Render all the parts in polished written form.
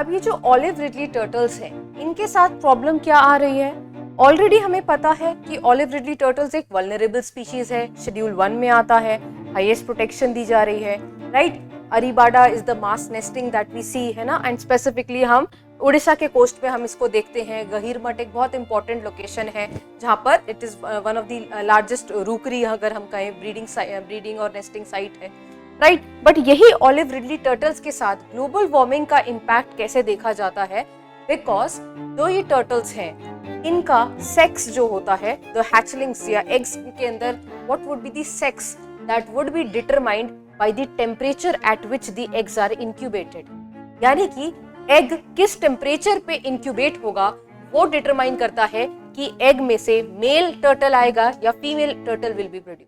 अब ये जो ऑलिव रिडली टर्टल्स हैं, इनके साथ प्रॉब्लम क्या आ रही है? ऑलरेडी हमें पता है कि ऑलिव रिडली टर्टल्स एक वल्नरेबल स्पीशीज है, शेड्यूल 1 में आता है, हाईएस्ट प्रोटेक्शन दी जा रही है, right? Arribada is the mass nesting that we see, है ना? एंड स्पेसिफिकली हम उड़ीसा के कोस्ट पे हम इसको देखते हैं। गहीरमठ एक बहुत इंपॉर्टेंट लोकेशन है जहाँ पर it is one of the largest rookery, अगर हम कहें, ब्रीडिंग और नेस्टिंग साइट है, राइट? बट यही ऑलिव रिडली टर्टल्स के साथ ग्लोबल वार्मिंग का इम्पैक्ट कैसे देखा जाता है? बिकॉज जो ये टर्टल्स हैं, इनका सेक्स जो होता है, द हैचलिंग्स या एग्स के अंदर, what would be the sex that would be determined by the temperature at which the eggs are incubated. यानी कि एग किस टेम्परेचर पे इंक्यूबेट होगा वो डिटरमाइन करता है कि एग में से मेल टर्टल आएगा या female turtle will be produce.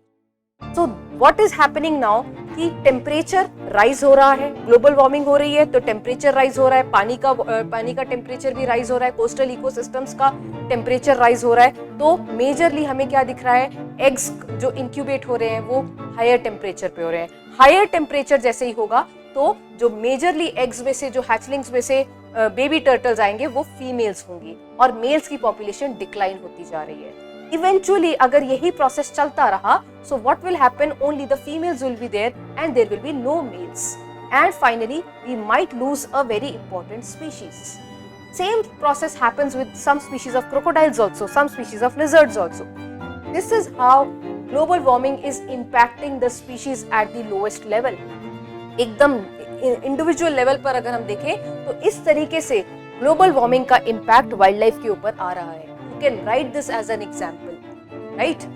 So what is happening now कि टेम्परेचर राइज हो रहा है, ग्लोबल वार्मिंग हो रही है तो टेम्परेचर राइज हो रहा है, पानी का टेम्परेचर भी राइज हो रहा है, कोस्टल इकोसिस्टम्स का टेम्परेचर राइज हो रहा है। तो मेजरली हमें क्या दिख रहा है? एग्स जो इंक्यूबेट हो रहे हैं वो हायर टेम्परेचर पे हो रहे हैं। हायर टेम्परेचर जैसे ही होगा तो जो मेजरली एग्स में से, जो हैचलिंग्स में से बेबी टर्टल्स आएंगे वो फीमेल्स होंगी और मेल्स की पॉपुलेशन डिक्लाइन होती जा रही है। इवेंचुअली अगर यही प्रोसेस चलता रहा, so what will happen? Only the females will be there and there will be no males. And finally, we might lose a very important species. Same process happens with some species of crocodiles also, some species of lizards also. This is how global warming is impacting the species at the lowest level. एकदम individual level पर अगर हम देखें तो इस तरीके से global warming का इम्पैक्ट वाइल्ड लाइफ के ऊपर आ रहा है। You can write this as an example, right?